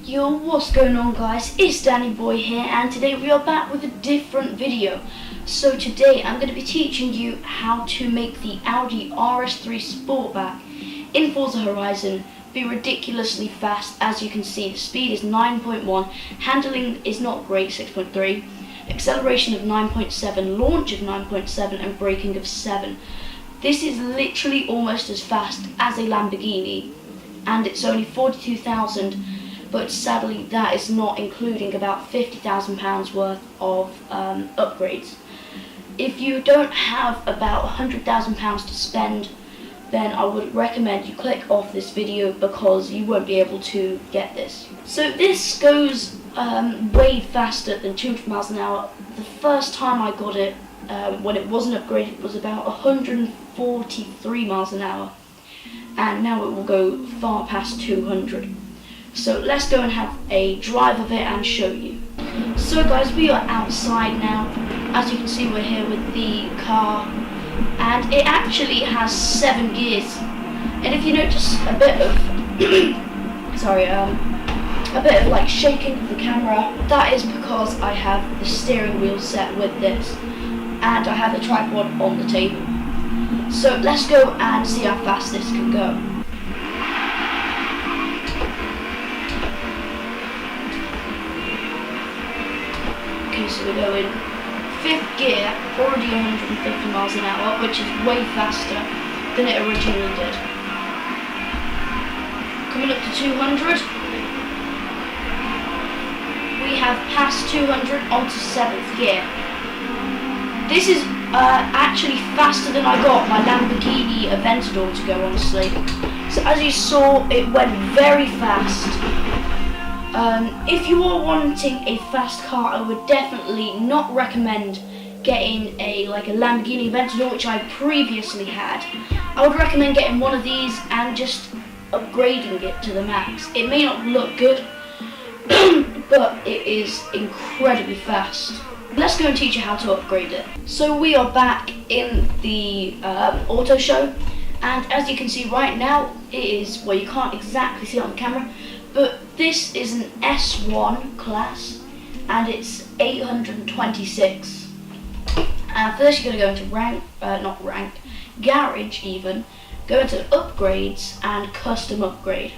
Yo, what's going on guys, it's Danny Boy here, and today we are back with a different video. So today I'm going to be teaching you how to make the Audi RS3 Sportback in Forza Horizon be ridiculously fast. As you can see, the speed is 9.1, handling is not great, 6.3, acceleration of 9.7, launch of 9.7 and braking of 7. This is literally almost as fast as a Lamborghini, and it's only 42,000. But sadly that is not including about £50,000 worth of upgrades. If you don't have about £100,000 to spend, then I would recommend you click off this video because you won't be able to get this. So this goes way faster than 200 miles an hour. The first time I got it, when it wasn't upgraded, was about 143 miles an hour, and now it will go far past 200. So let's go and have a drive of it and show you. So guys, we are outside now. As you can see, we're here with the car, and it actually has 7 gears. And if you notice a bit of a bit of like shaking of the camera, that is because I have the steering wheel set with this, and I have the tripod on the table. So let's go and see how fast this can go. So we're going 5th gear, already 150 miles an hour, which is way faster than it originally did. Coming up to 200, we have passed 200 onto 7th gear. This is actually faster than I got my Lamborghini Aventador to go, honestly. So as you saw, it went very fast. If you are wanting a fast car, I would definitely not recommend getting a Lamborghini Aventador, which I previously had. I would recommend getting one of these and just upgrading it to the max. It may not look good, but it is incredibly fast. Let's go and teach you how to upgrade it. So we are back in the auto show, and as you can see right now, it is, well, you can't exactly see it on the camera, but this is an S1 class, and it's 826. First you're going to go into garage even, go into upgrades and custom upgrade.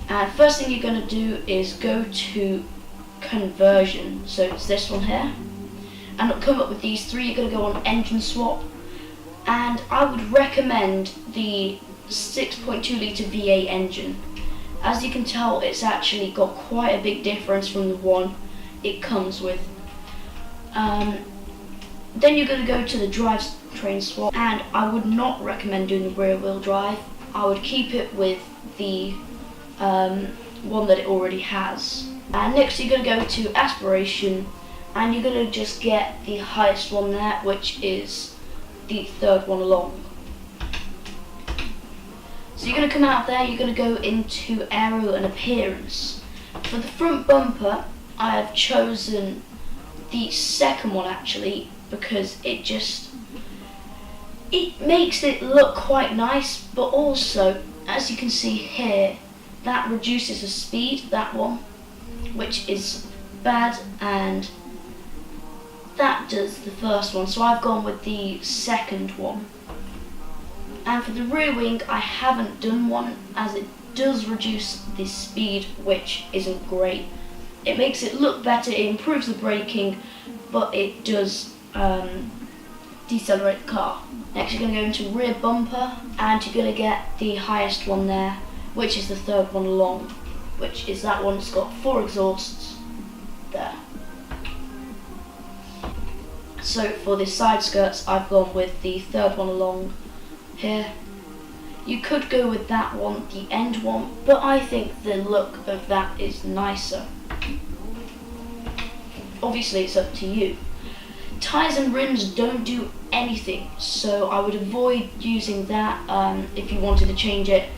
And first thing you're going to do is go to conversion, so it's this one here, and it'll come up with these 3. You're going to go on engine swap, and I would recommend the 6.2 litre V8 engine. As you can tell, it's actually got quite a big difference from the one it comes with. Then you're going to go to the drivetrain swap, and I would not recommend doing the rear wheel drive. I would keep it with the one that it already has. And next you're going to go to aspiration, and you're going to just get the highest one there, which is the 3rd one along. So you're going to come out there, you're going to go into aero and appearance. For the front bumper, I have chosen the 2nd one actually, because it makes it look quite nice, but also, as you can see here, that reduces the speed, that one, which is bad, and that does the 1st one, so I've gone with the 2nd one. And for the rear wing, I haven't done one, as it does reduce the speed, which isn't great. It makes it look better, it improves the braking, but it does decelerate the car. Next you're going to go into rear bumper, and you're going to get the highest one there, which is the 3rd one along, which is that one that's got 4 exhausts there. So for the side skirts, I've gone with the 3rd one along here. You could go with that one, the end one, but I think the look of that is nicer. Obviously it's up to you. Tyres and rims don't do anything, so I would avoid using that if you wanted to change it.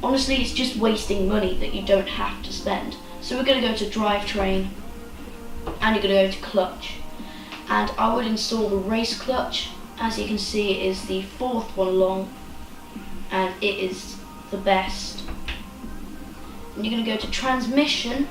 Honestly, it's just wasting money that you don't have to spend. So we're going to go to drivetrain, and you're going to go to clutch. And I would install the race clutch. As you can see, it is the 4th one along, and it is the best. And you're going to go to transmission,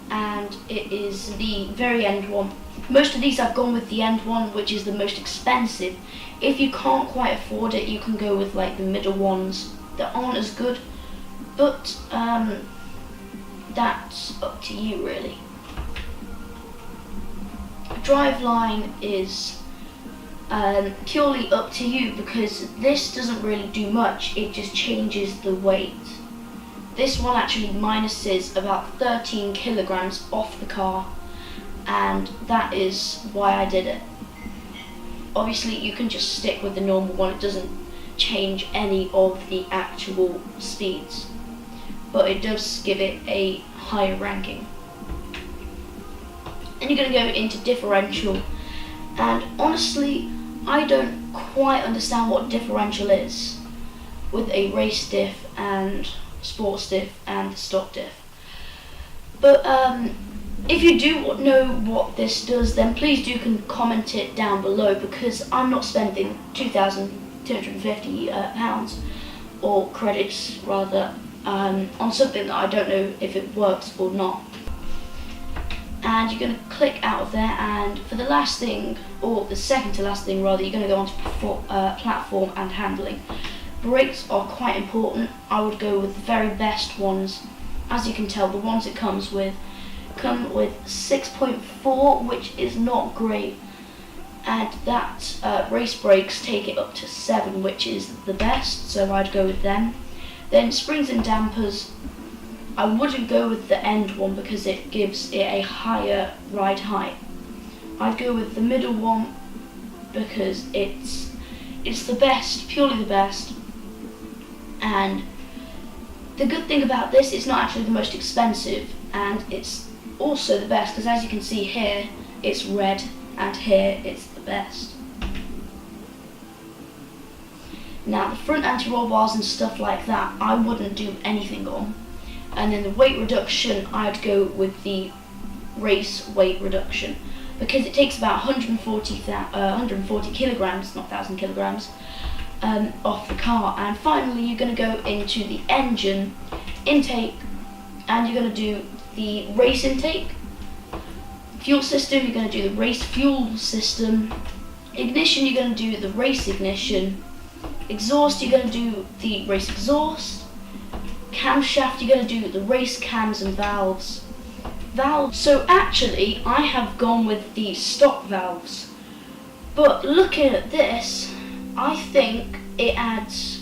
and it is the very end one. Most of these I've gone with the end one, which is the most expensive. If you can't quite afford it, you can go with like the middle ones that aren't as good, but that's up to you really. Driveline is purely up to you, because this doesn't really do much, it just changes the weight. This one actually minuses about 13 kilograms off the car, and that is why I did it. Obviously you can just stick with the normal one, it doesn't change any of the actual speeds, but it does give it a higher ranking. And you're going to go into differential, and honestly I don't quite understand what differential is with a race diff and sports diff and stock diff, but if you do know what this does, then please do comment it down below, because I'm not spending £2,250 or credits rather on something that I don't know if it works or not. And you're going to click out of there, and for the last thing, or the second to last thing rather, you're going to go on to platform and handling. Brakes are quite important. I would go with the very best ones. As you can tell, the ones it comes with come with 6.4, which is not great, and that race brakes take it up to 7, which is the best, so I'd go with them. Then springs and dampers, I wouldn't go with the end one because it gives it a higher ride height. I'd go with the middle one because it's the best, purely the best. And the good thing about this, it's not actually the most expensive, and it's also the best, because as you can see here it's red, and here it's the best. Now the front anti-roll bars and stuff like that I wouldn't do anything on. And then the weight reduction, I'd go with the race weight reduction, because it takes about 140 kilograms, not 1,000 kilograms, off the car. And finally you're going to go into the engine intake, and you're going to do the race intake. Fuel system, you're going to do the race fuel system. Ignition, you're going to do the race ignition. Exhaust, you're going to do the race exhaust. Camshaft, you're going to do the race cams and valves. So actually I have gone with the stock valves, but looking at this, I think it's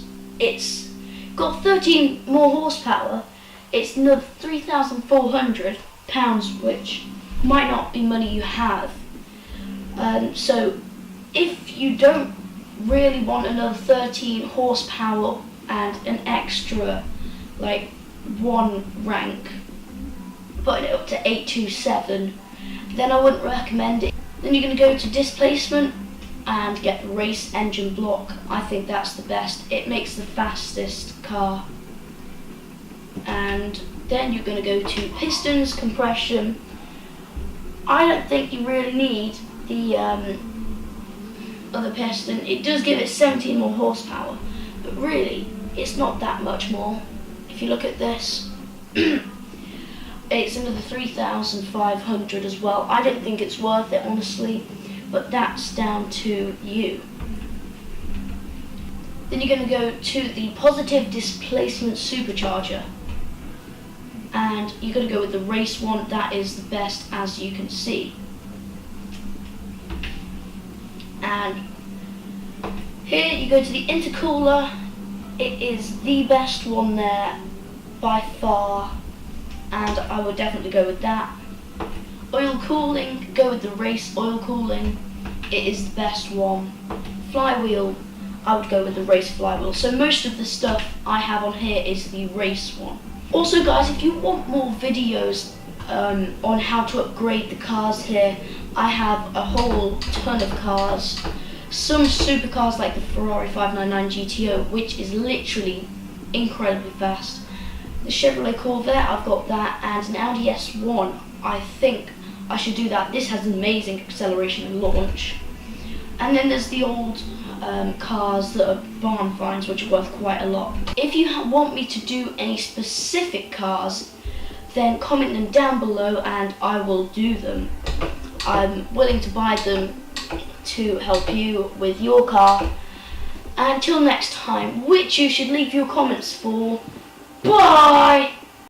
got 13 more horsepower. It's another £3,400, which might not be money you have. So if you don't really want another 13 horsepower and an extra like 1 rank, putting it up to 827, then I wouldn't recommend it. Then you're going to go to displacement and get the race engine block. I think that's the best. It makes the fastest car. And then you're going to go to pistons, compression. I don't think you really need the other piston. It does give it 17 more horsepower, but really it's not that much more. If you look at this, it's another 3,500 as well. I don't think it's worth it, honestly, but that's down to you. Then you're going to go to the positive displacement supercharger, and you're going to go with the race one. That is the best, as you can see. And here you go to the intercooler. It is the best one there by far, and I would definitely go with that. Oil cooling, go with the race oil cooling. It is the best one. Flywheel, I would go with the race flywheel. So most of the stuff I have on here is the race one. Also guys, if you want more videos on how to upgrade the cars here, I have a whole ton of cars. Some supercars like the Ferrari 599 GTO, which is literally incredibly fast. The Chevrolet Corvette, I've got that, and an Audi S1. I think I should do that. This has amazing acceleration and launch. And then there's the old cars that are barn finds, which are worth quite a lot. If you want me to do any specific cars, then comment them down below and I will do them. I'm willing to buy them to help you with your car. Until next time, which you should leave your comments for. Bye!